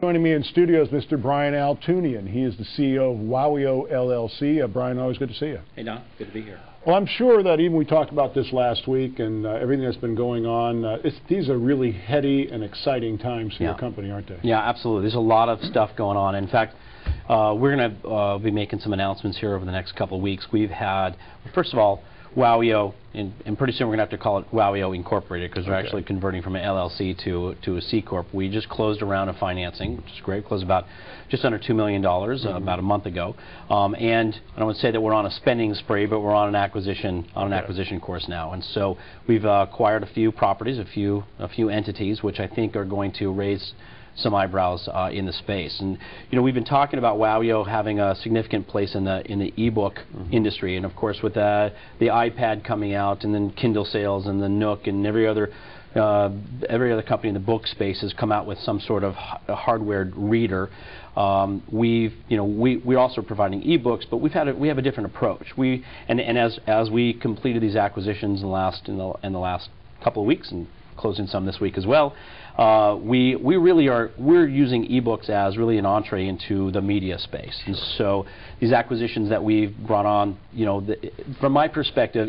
Joining me in studio is Mr. Brian Altounian. He is the CEO of WOWIO LLC. Brian, always good to see you. Hey, Don. Good to be here. Well, I'm sure that even we talked about this last week and everything that's been going on, these are really heady and exciting times for your company, aren't they? Yeah, absolutely. There's a lot of stuff going on. In fact, we're going to be making some announcements here over the next couple of weeks. We've had, first of all, WOWIO, and pretty soon we're going to have to call it WOWIO Incorporated because we're actually converting from an LLC to a C Corp. We just closed a round of financing, which is great. Closed about just under $2 million about a month ago. And I don't want to say that we're on a spending spree, but we're on an acquisition course now. And so we've acquired a few properties, a few entities, which I think are going to raise some eyebrows in the space. And we've been talking about WOWIO having a significant place in the ebook industry, and of course with the iPad coming out, and then Kindle sales, and the Nook, and every other company in the book space has come out with some sort of hardware reader. We're also providing ebooks, but we have a different approach. As we completed these acquisitions in the last couple of weeks, and closing some this week as well, we're using ebooks as really an entree into the media space. And so these acquisitions that we've brought on, from my perspective,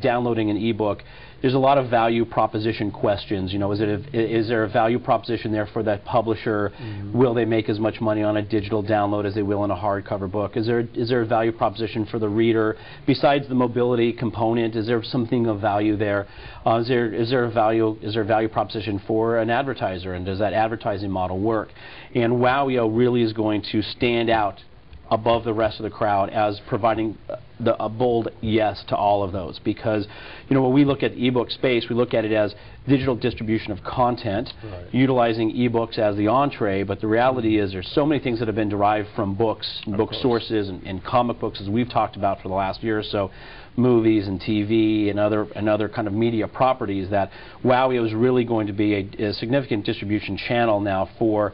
downloading an ebook, there's a lot of value proposition questions. Is there a value proposition there for that publisher? Will they make as much money on a digital download as they will in a hardcover book? Is there a value proposition for the reader besides the mobility component? Is there something of value there? Is there a value proposition for an advertiser, and does that advertising model work? And WOWIO really is going to stand out above the rest of the crowd as providing a bold yes to all of those, because when we look at the ebook space, we look at it as digital distribution of content, utilizing ebooks as the entree, but the reality is there's so many things that have been derived from books, book sources, and comic books, as we've talked about for the last year or so, movies and TV and other kind of media properties, that WOWIO is really going to be a significant distribution channel now for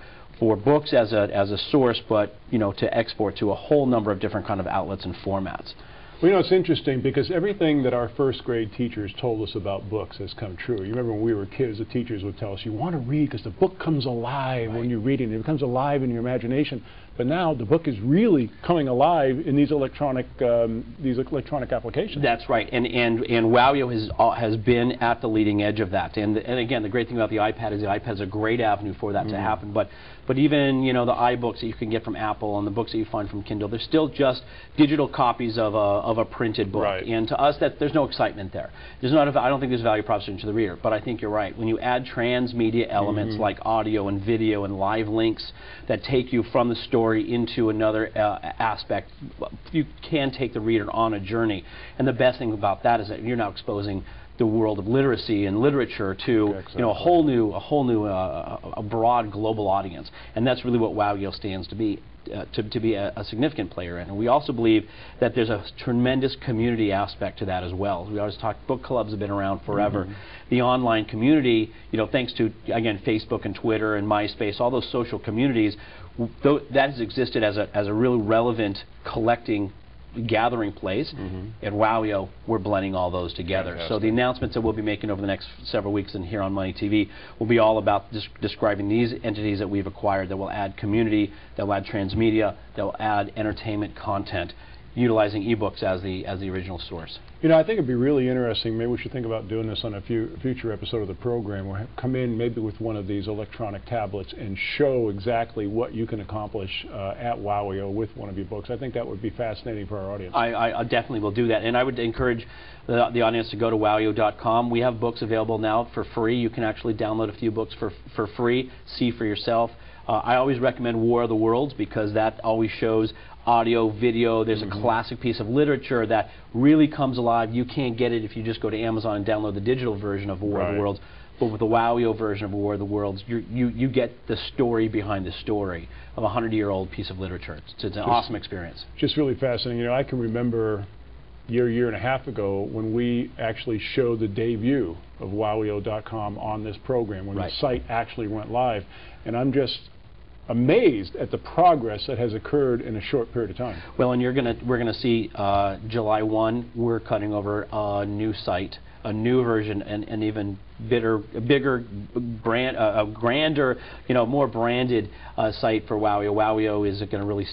books as a source, but to export to a whole number of different kind of outlets and formats. Well, it's interesting because everything that our first grade teachers told us about books has come true. You remember when we were kids, the teachers would tell us, you want to read because the book comes alive when you're reading. It becomes alive in your imagination. But now the book is really coming alive in these electronic applications. That's right, and WOWIO has been at the leading edge of that. And again, the great thing about the iPad is the iPad is a great avenue for that to happen. But even the iBooks that you can get from Apple and the books that you find from Kindle, they're still just digital copies of a printed book. Right. And to us, there's no excitement there. I don't think there's value proposition to the reader. But I think you're right. When you add transmedia elements like audio and video and live links that take you from the story into another aspect, you can take the reader on a journey. And the best thing about that is that you're now exposing the world of literacy and literature to a whole new broad global audience, and that's really what WOWIO stands to be. To be a significant player in. And we also believe that there's a tremendous community aspect to that as well. We always talk, book clubs have been around forever. The online community, thanks to, again, Facebook and Twitter and MySpace, all those social communities, that has existed as a really relevant gathering place. At WOWIO, we're blending all those together. Fantastic. So the announcements that we'll be making over the next several weeks and here on MoneyTV will be all about describing these entities that we've acquired that will add community, that will add transmedia, that will add entertainment content, utilizing ebooks as the original source. I think it'd be really interesting. Maybe we should think about doing this on a future episode of the program. We'll come in maybe with one of these electronic tablets and show exactly what you can accomplish at WOWIO with one of your books. I think that would be fascinating for our audience. I definitely will do that, and I would encourage the audience to go to WOWIO.com. We have books available now for free. You can actually download a few books for free, see for yourself. I always recommend War of the Worlds because that always shows audio, video. There's a classic piece of literature that really comes alive. You can't get it if you just go to Amazon and download the digital version of War of the Worlds. But with the WOWIO version of War of the Worlds, you get the story behind the story of a 100-year-old piece of literature. It's an awesome experience. Just really fascinating. I can remember year and a half ago when we actually showed the debut of WOWIO.com on this program, when the site actually went live. And I'm just amazed at the progress that has occurred in a short period of time. Well, and we're gonna see July 1, we're cutting over a new site a new version and even bigger brand, grander, more branded site for WOWIO. WOWIO is going to really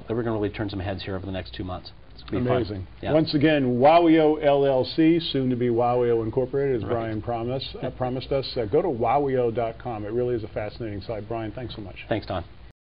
we're going to really turn some heads here over the next 2 months. Amazing. Yeah. Once again, WOWIO LLC, soon to be WOWIO Incorporated, as Right. Brian promised us. Go to WOWIO.com. It really is a fascinating site. Brian, thanks so much. Thanks, Don.